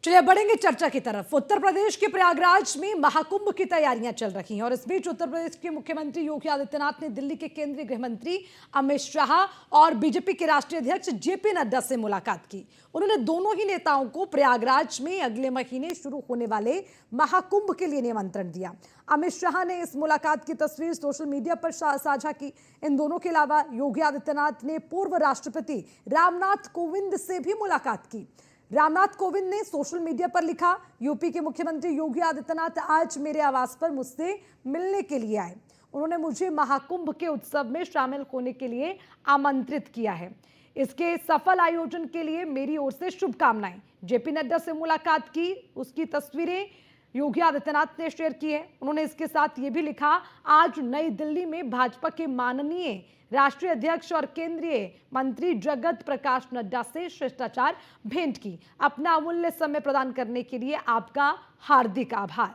चलिए बढ़ेंगे चर्चा की तरफ। उत्तर प्रदेश के प्रयागराज में महाकुंभ की तैयारियां चल रही हैं और इस बीच उत्तर प्रदेश के मुख्यमंत्री योगी आदित्यनाथ ने दिल्ली के केंद्रीय गृह मंत्री अमित शाह और बीजेपी के राष्ट्रीय अध्यक्ष जेपी नड्डा से मुलाकात की। उन्होंने दोनों ही नेताओं को प्रयागराज में अगले महीने शुरू होने वाले महाकुंभ के लिए निमंत्रण दिया। अमित शाह ने इस मुलाकात की तस्वीर सोशल मीडिया पर साझा की। इन दोनों के अलावा योगी आदित्यनाथ ने पूर्व राष्ट्रपति रामनाथ कोविंद से भी मुलाकात की। रामनाथ कोविंद ने सोशल मीडिया पर लिखा, यूपी के मुख्यमंत्री योगी आदित्यनाथ आज मेरे आवास पर मुझसे मिलने के लिए आए। उन्होंने मुझे महाकुंभ के उत्सव में शामिल होने के लिए आमंत्रित किया है। इसके सफल आयोजन के लिए मेरी ओर से शुभकामनाएं। जेपी नड्डा से मुलाकात की, उसकी तस्वीरें योगी आदित्यनाथ ने शेयर की है। उन्होंने इसके साथ ये भी लिखा, आज नई दिल्ली में भाजपा के माननीय राष्ट्रीय अध्यक्ष और केंद्रीय मंत्री जगत प्रकाश नड्डा से शिष्टाचार भेंट की। अपना अमूल्य समय प्रदान करने के लिए आपका हार्दिक आभार।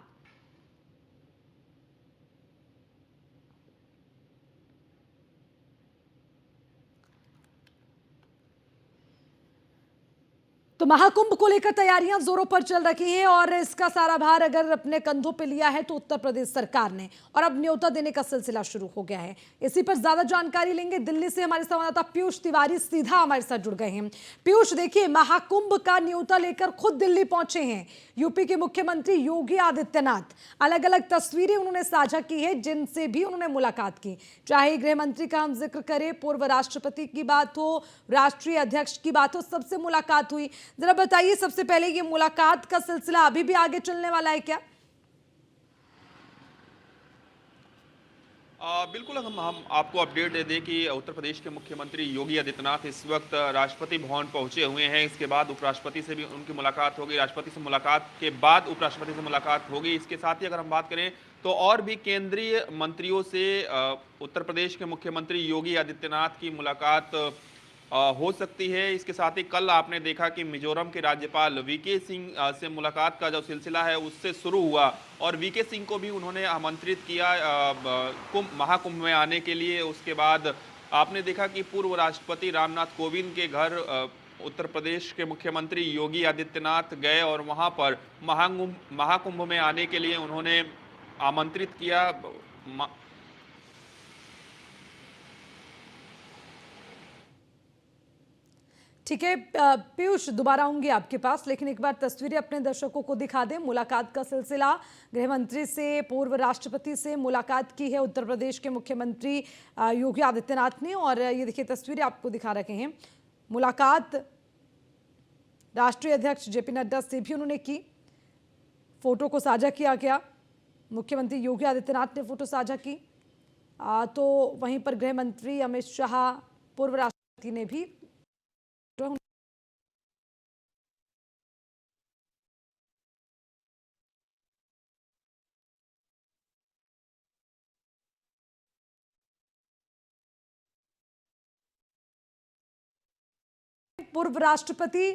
तो महाकुंभ को लेकर तैयारियां जोरों पर चल रही हैं और इसका सारा भार अगर अपने कंधों पे लिया है तो उत्तर प्रदेश सरकार ने, और अब न्योता देने का सिलसिला शुरू हो गया है। इसी पर ज्यादा जानकारी लेंगे। दिल्ली से हमारे संवाददाता पीयूष तिवारी सीधा हमारे साथ जुड़ गए हैं। पीयूष, देखिए, महाकुंभ का न्योता लेकर खुद दिल्ली पहुंचे हैं यूपी के मुख्यमंत्री योगी आदित्यनाथ। अलग अलग तस्वीरें उन्होंने साझा की है जिनसे भी उन्होंने मुलाकात की। चाहे गृह मंत्री का हम जिक्र करें, पूर्व राष्ट्रपति की बात हो, राष्ट्रीय अध्यक्ष की बात हो, सबसे मुलाकात हुई। जरा बताइए, सबसे पहले ये मुलाकात का सिलसिला अभी भी आगे चलने वाला है क्या? बिल्कुल, हम आपको अपडेट दे दें कि उत्तर प्रदेश के मुख्यमंत्री योगी आदित्यनाथ इस वक्त राष्ट्रपति भवन पहुंचे हुए हैं। इसके बाद उपराष्ट्रपति से भी उनकी मुलाकात होगी। राष्ट्रपति से मुलाकात के बाद उपराष्ट्रपति से मुलाकात होगी। इसके साथ ही अगर हम बात करें तो और भी केंद्रीय मंत्रियों से उत्तर प्रदेश के मुख्यमंत्री योगी आदित्यनाथ की मुलाकात हो सकती है। इसके साथ ही कल आपने देखा कि मिजोरम के राज्यपाल वीके सिंह से मुलाकात का जो सिलसिला है उससे शुरू हुआ और वीके सिंह को भी उन्होंने आमंत्रित किया महाकुंभ में आने के लिए। उसके बाद आपने देखा कि पूर्व राष्ट्रपति रामनाथ कोविंद के घर उत्तर प्रदेश के मुख्यमंत्री योगी आदित्यनाथ गए और वहां पर महाकुंभ में आने के लिए उन्होंने आमंत्रित किया। ठीक है पीयूष, दोबारा आऊंगी आपके पास, लेकिन एक बार तस्वीरें अपने दर्शकों को दिखा दें। मुलाकात का सिलसिला, गृह मंत्री से, पूर्व राष्ट्रपति से मुलाकात की है उत्तर प्रदेश के मुख्यमंत्री योगी आदित्यनाथ ने, और ये देखिए तस्वीरें आपको दिखा रखे हैं। मुलाकात राष्ट्रीय अध्यक्ष जेपी नड्डा से भी उन्होंने की। फोटो को साझा किया गया, मुख्यमंत्री योगी आदित्यनाथ ने फोटो साझा की। तो वहीं पर गृह मंत्री अमित शाह, पूर्व राष्ट्रपति ने भी पूर्व राष्ट्रपति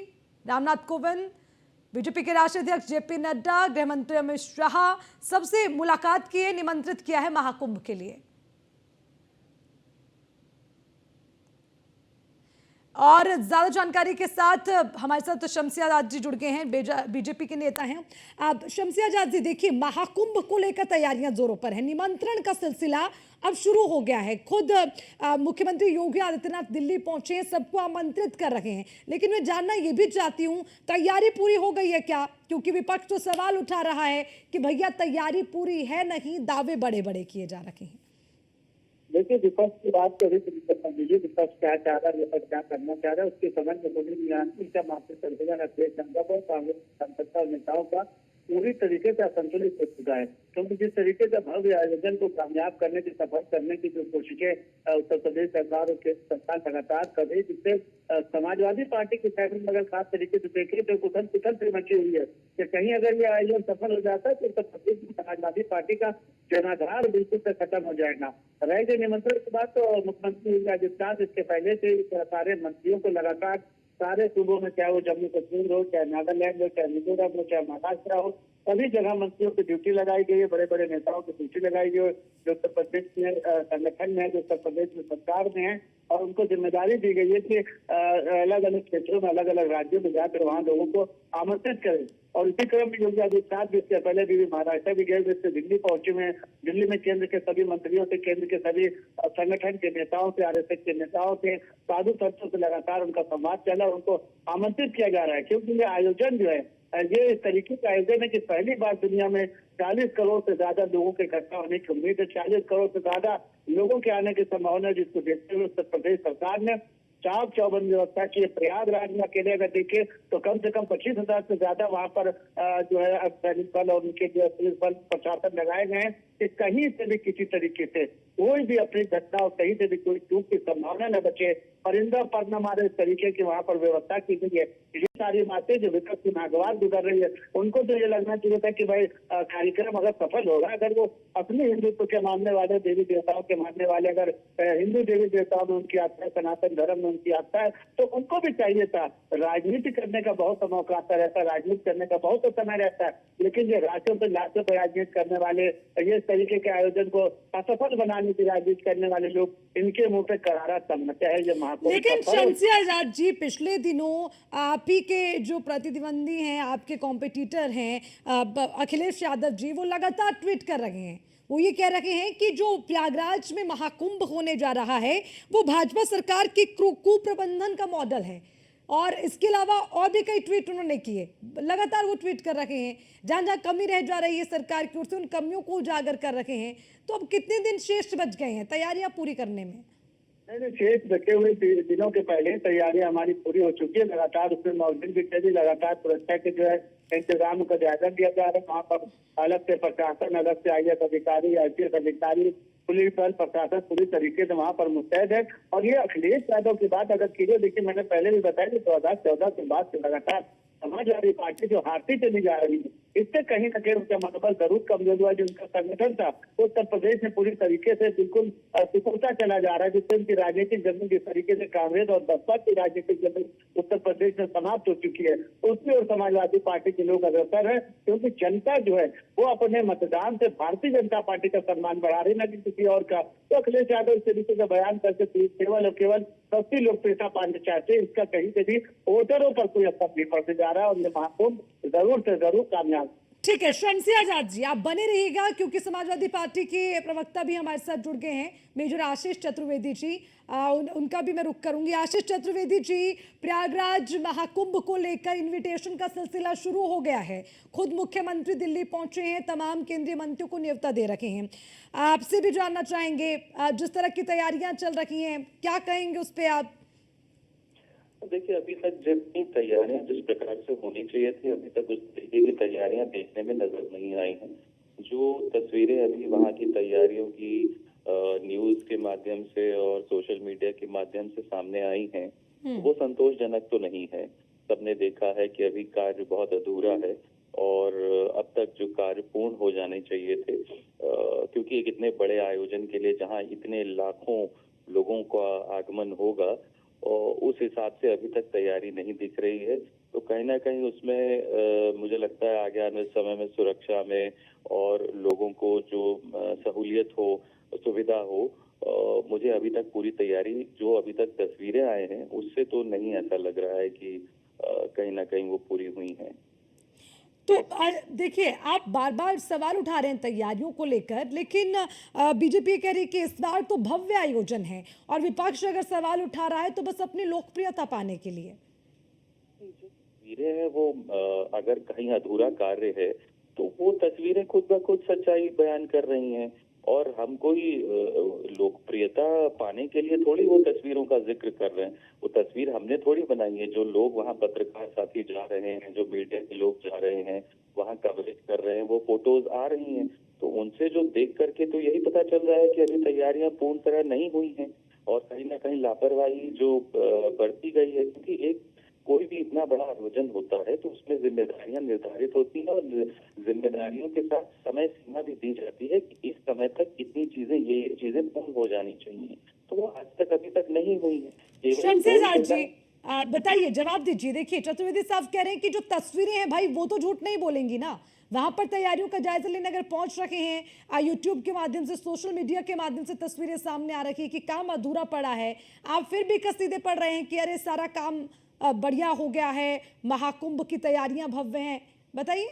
रामनाथ कोविंद, बीजेपी के राष्ट्रीय अध्यक्ष जेपी नड्डा, गृह मंत्री अमित शाह, सबसे मुलाकात की है, निमंत्रित किया है महाकुंभ के लिए। और ज्यादा जानकारी के साथ हमारे साथ शमसी आजाद जी जुड़ गए हैं, बीजेपी के नेता हैं। आप शमसी आजाद जी, देखिए, महाकुंभ को लेकर तैयारियां जोरों पर है, निमंत्रण का सिलसिला अब शुरू हो गया है। खुद मुख्यमंत्री योगी आदित्यनाथ दिल्ली पहुंचे हैं, सबको आमंत्रित कर रहे हैं, लेकिन मैं जानना ये भी चाहती हूं, तैयारी पूरी हो गई है क्या? क्योंकि विपक्ष तो सवाल उठा रहा है कि भैया तैयारी पूरी है नहीं, दावे बड़े बड़े किए जा रहे हैं। देखिए, विपक्ष की बात तो अभी कर दीजिए, विपक्ष क्या चाह रहा है, विपक्ष क्या करना चाह रहा है, उसके समझ में कोई नहीं आती। जब आपके संविधान अध्यक्ष जनता पर कांग्रेस सांसद और नेताओं का पूरी तरीके से असंतुलित हो चुका है, क्योंकि जिस तरीके से भव्य आयोजन को कामयाब करने की, सफल करने की जो कोशिशें उत्तर प्रदेश सरकार और केंद्र सरकार लगातार कर रही, जिससे समाजवादी पार्टी की साइड में अगर खास तरीके से देखें तो उथल पुथल से मची हुई है कि कहीं अगर ये आयोजन सफल हो जाता है तो उत्तर प्रदेश की समाजवादी पार्टी का जनाधार बिल्कुल से खत्म हो जाएगा। रह गए निमंत्रण के बाद तो मुख्यमंत्री योगी आदित्यनाथ इसके पहले से सारे मंत्रियों को लगातार सारे सूबों में, चाहे वो जम्मू कश्मीर हो, चाहे नागालैंड हो, चाहे मिजोरम हो, चाहे महाराष्ट्र हो, सभी जगह मंत्रियों की ड्यूटी लगाई गई है, बड़े बड़े नेताओं की ड्यूटी लगाई गई है जो उत्तर प्रदेश में संगठन में है, जो उत्तर प्रदेश में सरकार में है, और उनको जिम्मेदारी दी गई है कि अलग अलग क्षेत्रों में, अलग अलग राज्यों में जाकर वहाँ लोगों को आमंत्रित करें और इसी क्रम में योगी आदित्यनाथ भी इससे पहले भी महाराष्ट्र भी गए, इससे दिल्ली पहुंचे हुए हैं। दिल्ली में केंद्र के सभी मंत्रियों से, केंद्र के सभी संगठन के नेताओं से, आरएसएस के नेताओं से, साधु संतों से लगातार उनका संवाद चला। उनको आमंत्रित किया जा रहा है, क्योंकि ये आयोजन जो है ये इस तरीके का आयोजन है कि पहली बार दुनिया में 40 करोड़ से ज्यादा लोगों के इकट्ठा होने की उम्मीद है। 40 करोड़ से ज्यादा लोगों के आने की संभावना है, जिसको देखते हुए उत्तर प्रदेश सरकार ने चाक चौबंद व्यवस्था की। प्रयागराज में अकेले अगर देखे तो कम से कम 25,000 से ज्यादा वहां पर जो है सैनिक बल और उनके जो पुलिस बल प्रशासन लगाए गए हैं कि कहीं से भी किसी तरीके से कोई भी अपनी घटना और कहीं से भी कोई चूक की संभावना न बचे, परिंदा पर न मारे, इस तरीके की वहां पर व्यवस्था की गई है। ये सारी बातें जो विकट की नागवार गुजर रही है, उनको तो ये लगना चाहिए था कि भाई कार्यक्रम अगर सफल होगा, अगर वो अपने हिंदुत्व के मानने वाले, देवी देवताओं के मानने वाले, अगर हिंदू देवी देवताओं में उनकी आस्था है, सनातन धर्म में उनकी आस्था है, तो उनको भी चाहिए था। राजनीति करने का बहुत समय आता रहता है, राजनीति करने का बहुत समय रहता है, लेकिन ये राशों पे लाशों पर राजनीति करने वाले, ये तरीके के आयोजन को असफल बनाने की राजनीति करने वाले लोग, इनके मुंह पे करारा तमचा है ये महाकुंभ। लेकिन शमसी आजाद जी, पिछले दिनों आप ही के जो प्रतिद्वंदी हैं, आपके कॉम्पिटिटर हैं अखिलेश यादव जी, वो लगातार ट्वीट कर रहे हैं। वो ये कह रहे हैं कि जो प्रयागराज में महाकुंभ होने जा रहा है वो भाजपा सरकार की कुप्रबंधन का मॉडल है। और इसके अलावा और भी कई ट्वीट उन्होंने किए, लगातार वो ट्वीट कर रहे हैं। जहां जहां कमी रह जा रही है सरकार की ओर से, उन कमियों को उजागर कर रहे हैं। तो अब कितने दिन शेष बच गए हैं तैयारियां पूरी करने में? नहीं, शेष बचे हुए दिनों के पहले तैयारियां हमारी पूरी हो चुकी है। लगातार उसमें मॉनिटरिंग भी चली, लगातार सुरक्षा के जो है इंतजाम का जायजा लिया जा रहा है। वहाँ पर अलग से प्रशासन, अलग से IAS अधिकारी, IPS अधिकारी, पुलिस बल, प्रशासन पूरी तरीके से वहाँ पर मुस्तैद है। और ये अखिलेश यादव की बात अगर कीजिए, देखिए मैंने पहले भी बताया कि 2014 के बाद से लगातार समाजवादी पार्टी जो हारती चली जा रही है, इससे कहीं न कहीं उनका मनोबल जरूर कमजोर हुआ। जो उनका संगठन था वो उत्तर प्रदेश में पूरी तरीके से बिल्कुल सिकुड़ता चला जा रहा है, जिससे उनकी राजनीतिक जमीन जिस तरीके से कांग्रेस और बसपा की राजनीतिक जमीन उत्तर प्रदेश में समाप्त हो चुकी है, उसमें और समाजवादी पार्टी के लोग अग्रसर है, क्योंकि जनता जो है वो अपने मतदान से भारतीय जनता पार्टी का सम्मान बढ़ा रही, न कि किसी और का। तो अखिलेश यादव इस तरीके का बयान करके केवल और केवल सस्ती लोकप्रियता पाने चाहते हैं। इसका कहीं से भी वोटरों पर कोई असर नहीं पड़ने जा रहा है और ये महाकुंभ जरूर से जरूर कामयाब। ठीक है शमसी आजाद जी, आप बने रहिएगा क्योंकि समाजवादी पार्टी के प्रवक्ता भी हमारे साथ जुड़ गए हैं, मेजर आशीष चतुर्वेदी जी। उनका भी मैं रुख करूंगी। आशीष चतुर्वेदी जी, प्रयागराज महाकुंभ को लेकर इनविटेशन का सिलसिला शुरू हो गया है। खुद मुख्यमंत्री दिल्ली पहुंचे हैं, तमाम केंद्रीय मंत्रियों को न्योता दे रखे हैं। आपसे भी जानना चाहेंगे, जिस तरह की तैयारियां चल रही हैं, क्या कहेंगे उस पर आप? देखिए, अभी तक जितनी तैयारियां जिस प्रकार से होनी चाहिए थी, अभी तक उस तरीके की तैयारियां देखने में नजर नहीं आई हैं। जो तस्वीरें अभी वहां की तैयारियों की न्यूज के माध्यम से और सोशल मीडिया के माध्यम से सामने आई हैं, वो संतोषजनक तो नहीं है। सबने देखा है कि अभी कार्य बहुत अधूरा है और अब तक जो कार्य पूर्ण हो जाने चाहिए थे, क्योंकि एक इतने बड़े आयोजन के लिए जहाँ इतने लाखों लोगों का आगमन होगा, और उस हिसाब से अभी तक तैयारी नहीं दिख रही है। तो कहीं ना कहीं उसमें मुझे लगता है आगे आने समय में सुरक्षा में और लोगों को जो सहूलियत हो, सुविधा हो, मुझे अभी तक पूरी तैयारी, जो अभी तक तस्वीरें आए हैं उससे तो नहीं ऐसा लग रहा है कि कहीं ना कहीं वो पूरी हुई हैं। तो देखिए, आप बार बार सवाल उठा रहे हैं तैयारियों को लेकर, लेकिन बीजेपी कह रही है कि इस बार तो भव्य आयोजन है और विपक्ष अगर सवाल उठा रहा है तो बस अपनी लोकप्रियता पाने के लिए। तस्वीरें हैं वो अगर कहीं अधूरा कार्य है तो वो तस्वीरें खुद ब खुद सच्चाई बयान कर रही हैं, और हम कोई लोकप्रियता पाने के लिए थोड़ी वो तस्वीरों का जिक्र कर रहे हैं। वो तस्वीर हमने थोड़ी बनाई है। जो लोग वहाँ पत्रकार साथी जा रहे हैं, जो मीडिया के लोग जा रहे हैं, वहाँ कवरेज कर रहे हैं, वो फोटोज आ रही हैं, तो उनसे जो देख करके तो यही पता चल रहा है कि अभी तैयारियां पूर्ण तरह नहीं हुई हैं और कहीं ना कहीं लापरवाही जो बरती गई है। क्योंकि एक कोई भी इतना बड़ा आयोजन होता है तो उसमें जिम्मेदारियां निर्धारित होती हैं और जिम्मेदारियों के साथ समय सीमा भी दी जाती है कि इस समय तक इतनी चीजें, ये चीजें पूर्ण हो जानी चाहिए। तो वो आज तक अभी तक नहीं हुई है। शमशेर जी बताइए, जवाब दीजिए। देखिए, चतुर्वेदी साहब कह रहे हैं कि जो तस्वीरें हैं भाई वो तो झूठ नहीं बोलेंगी ना। वहां पर तैयारियों का जायजा लेने अगर पहुंच रखे हैं, यूट्यूब के माध्यम से, सोशल मीडिया के माध्यम से तस्वीरें सामने आ रही है कि काम अधूरा पड़ा है, आप फिर भी कसीदे पढ़ रहे हैं कि अरे सारा काम बढ़िया हो गया है, महाकुंभ की तैयारियां भव्य हैं। बताइए।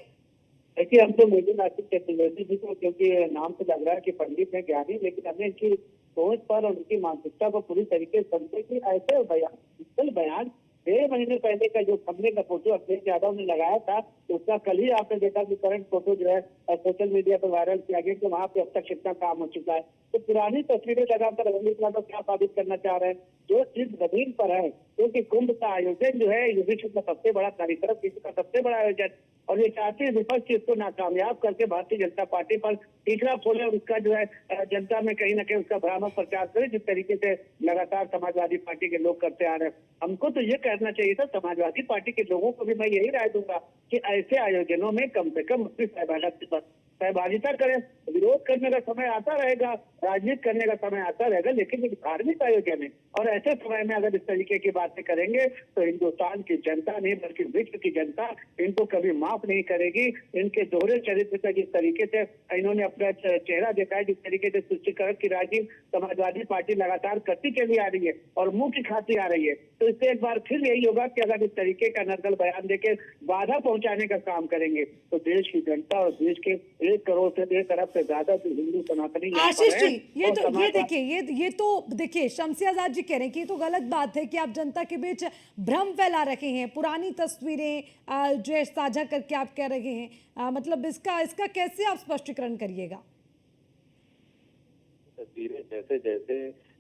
देखिए, हम तो मुझे नासिक चतुर्वेदी जी को, क्योंकि नाम से लग रहा है कि पंडित है, ज्ञानी, लेकिन हमें इनकी सोच पर और उनकी मानसिकता को पूरी तरीके से समझे कि ऐसे बयान 6 महीने पहले का जो कमरे का फोटो अखिलेश यादव ने लगाया था, उसका कल ही आपने देखा कि करंट फोटो जो है सोशल मीडिया पर वायरल किया गया कि वहां पे अब तक कितना काम हो चुका है। तो पुरानी तस्वीरें लगाकर अखिलेश यादव क्या साबित करना चाह रहे हैं? जो चीज जमीन पर है, क्योंकि कुंभ का आयोजन जो है ये विश्व का सबसे बड़ा कार्यक्रम, विश्व का सबसे बड़ा आयोजन, और ये चाहते हैं विपक्ष इसको नाकामयाब करके भारतीय जनता पार्टी पर तीसरा खोले और उसका जो है जनता में कहीं ना कहीं उसका भ्रामक प्रचार करे, जिस तरीके से लगातार समाजवादी पार्टी के लोग करते आ रहे हैं। हमको तो ये कहना चाहिए था, समाजवादी पार्टी के लोगों को भी मैं यही राय दूंगा कि ऐसे आयोजनों में कम से कम अपनी सहभागिता करें। विरोध करने का समय आता रहेगा, राजनीति करने का समय आता रहेगा, लेकिन एक धार्मिक आयोजन है और ऐसे समय में अगर इस तरीके की बातें करेंगे तो हिंदुस्तान की जनता नहीं बल्कि विश्व की जनता इनको कभी माफ नहीं करेगी। इनके दोहरे चरित्र का जिस तरीके से इन्होंने अपना चेहरा देखा है, जिस तरीके से तुष्टीकरण की राजनीति समाजवादी पार्टी लगातार करती चली आ रही है और मुंह की खाती आ रही है, तो इससे एक बार फिर यही होगा कि अगर इस तरीके का नकल बयान देके बाधा पहुंचाने का काम करेंगे तो देश की जनता और देश के 1 करोड़ से 1 अरब से ज्यादा जो हिंदू सनातनी यहाँ पर आशीष हैं, जी, और समाजवादी देखिए, ये तो देखिए, शमसी आजाद जी कह रहे हैं कि ये तो गलत बात है कि आप जनता के बीच भ्रम फैला रखे हैं, पुरानी तस्वीरें जो है साझा करके आप कह रहे हैं, मतलब इसका कैसे आप स्पष्टीकरण करिएगा? तस्वीरें जैसे जैसे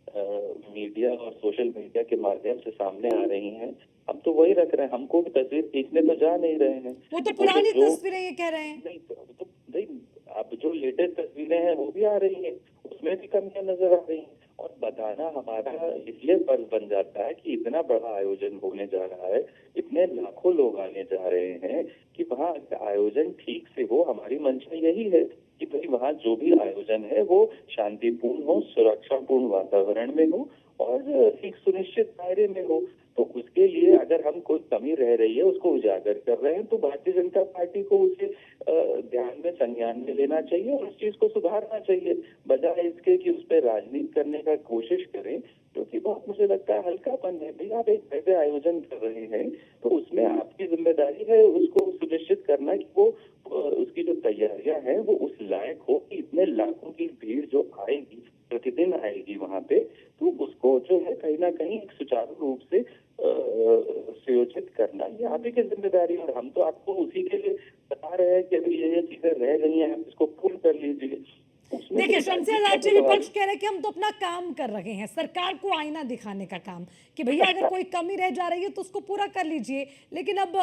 मीडिया और सोशल मीडिया के माध्यम से सामने आ रही हैं, हम तो वही रख रहे हैं, हमको भी तस्वीर खींचने तो जा नहीं रहे हैं। वो तो पुरानी तस्वीरें ये कह रहे हैं। नहीं तो नहीं, अब जो लेटेस्ट तस्वीरें हैं वो भी आ रही हैं, उसमें भी कमियां नजर आ रही हैं। और बताना हमारा इसलिए फर्ज बन जाता है कि इतना बड़ा आयोजन होने जा रहा है, इतने लाखों लोग आने जा रहे हैं कि वहाँ आयोजन ठीक से हो। हमारी मंशा यही है कि भाई वहाँ जो भी आयोजन है वो शांतिपूर्ण हो, सुरक्षापूर्ण वातावरण में हो और एक सुनिश्चित दायरे में हो। तो उसके लिए अगर हम कोई कमी रह रही है उसको उजागर कर रहे हैं तो भारतीय जनता पार्टी को उसे ध्यान में संज्ञान में लेना चाहिए और उस चीज को सुधारना चाहिए, बजाय इसके कि उस पर राजनीति करने का कोशिश करें, क्योंकि बहुत मुझे लगता है हल्कापन है। भाई आप एक ऐसे आयोजन कर रहे हैं तो उसमें आपकी जिम्मेदारी है उसको सुनिश्चित करना कि वो उसकी जो तैयारियां हैं वो उस लायक हो कि इतने लाखों की भीड़ जो आएगी, प्रतिदिन आएगी वहां पे, तो उसको जो है कहीं ना कहीं एक सुचारू रूप से सुयोजित करना ये आप ही की जिम्मेदारी है। और हम तो आपको उसी के लिए बता रहे हैं कि अभी ये चीजें रह गई हैं, आप इसको पूर्ण कर लीजिए। देखिए, शमसी आजाद जी विपक्ष कह रहे हैं कि हम तो अपना काम कर रहे हैं, सरकार को आईना दिखाने का काम, कि भैया अगर कोई कमी रह जा रही है तो उसको पूरा कर लीजिए। लेकिन अब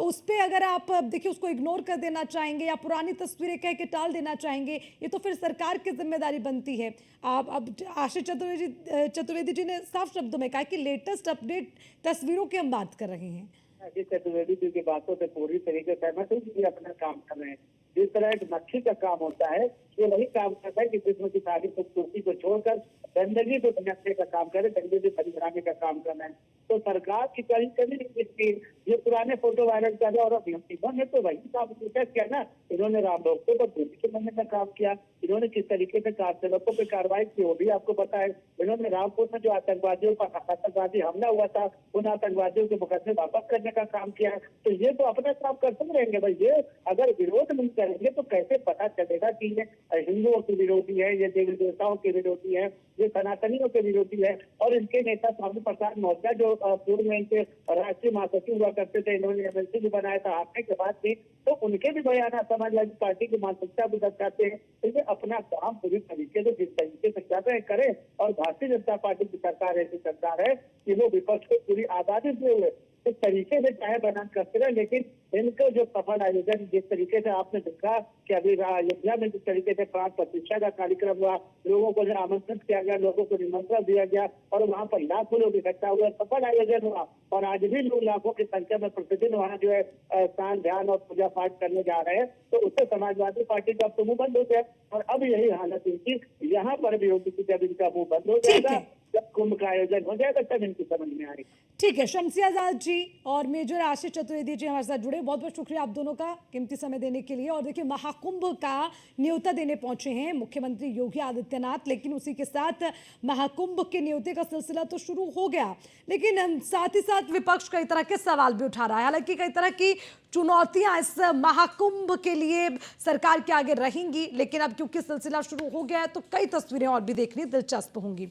उस पे अगर आप देखिए उसको इग्नोर कर देना चाहेंगे या पुरानी तस्वीरें कह के टाल देना चाहेंगे, ये तो फिर सरकार की जिम्मेदारी बनती है। अब आशीष चतुर्वेदी जी ने साफ शब्दों में कहा कि लेटेस्ट अपडेट तस्वीरों की हम बात कर रहे हैं। आशीष चतुर्वेदी जी की बातों से पूरी तरीके से सहमत हूँ कि अपना काम कर रहे हैं। जिस तरह एक मक्खी का काम होता है, ये वही काम करता है कि जिसमें की सारी खूबसूरती को छोड़कर गंदगी को ढकने का काम करे, गंदगी को बनाने का काम कर रहे हैं। तो सरकार की कहीं कभी नहीं, ये पुराने फोटो वायरल कर रहे और अब इन्होंने तो वही काम किया ना। इन्होंने राम भक्तों पर गोली के बनने का काम किया, इन्होंने किस तरीके से कार चालकों पर कार्रवाई की वो भी आपको पता है। इन्होंने रामपुर में जो आतंकवादियों पर आतंकवादी हमला हुआ था उन आतंकवादियों के मुकदमे वापस करने का काम किया। तो ये तो अपना काम करते रहेंगे भाई। ये अगर विरोध नहीं करेंगे तो कैसे पता चलेगा कि ये हिंदुओं के विरोधी है, ये देवी देवताओं के विरोधी है, ये सनातनियों के विरोधी है। और इनके नेता स्वामी प्रसाद मौर्य जो पूर्व में इनके राष्ट्रीय महासचिव हुआ करते थे, इन्होंने एमएलसी भी बनाया था आपने के बाद भी, तो उनके भी बयान समाजवादी पार्टी की मानसिकता भी दर्शाते हैं। तो ये अपना काम पूरी तरीके से जिस तरीके से कर रहे करें। और भारतीय जनता पार्टी की सरकार ऐसी सरकार है कि वो विपक्ष को पूरी आजादी दिए हुए इस तरीके से चाहे बयान करते रहे, लेकिन इनको जो सफल आयोजन जिस तरीके से आपने देखा कि अभी अयोध्या में जिस तरीके से प्राण प्रतिष्ठा का कार्यक्रम हुआ, लोगों को आमंत्रित किया गया, लोगों को निमंत्रण दिया गया और वहाँ पर लाखों लोग इकट्ठा हुए, सफल आयोजन हुआ। और आज भी लोग लाखों की संख्या में प्रतिदिन वहाँ जो है स्नान ध्यान और पूजा पाठ करने जा रहे हैं। तो उससे समाजवादी पार्टी का अब तो मुंह बंद हो गया और अब यही हालत इनकी यहाँ पर भी होगी कि जब इनका मुंह बंद हो जाएगा जब कुंभ का आयोजन हो जाएगा तब इनको समझ में आएगा। ठीक है, शमसी आजाद जी और मेजर आशीष चतुर्वेदी जी हमारे साथ जुड़े, बहुत बहुत शुक्रिया आप दोनों का कीमती समय देने के लिए। और देखिए, महाकुंभ का न्योता देने पहुंचे हैं मुख्यमंत्री योगी आदित्यनाथ, लेकिन उसी के साथ महाकुंभ के न्योते का सिलसिला तो शुरू हो गया, लेकिन साथ ही साथ विपक्ष कई तरह के सवाल भी उठा रहा है। हालांकि कई तरह की चुनौतियां इस महाकुंभ के लिए सरकार के आगे रहेंगी, लेकिन अब क्योंकि सिलसिला शुरू हो गया है तो कई तस्वीरें और भी देखनी दिलचस्प होंगी।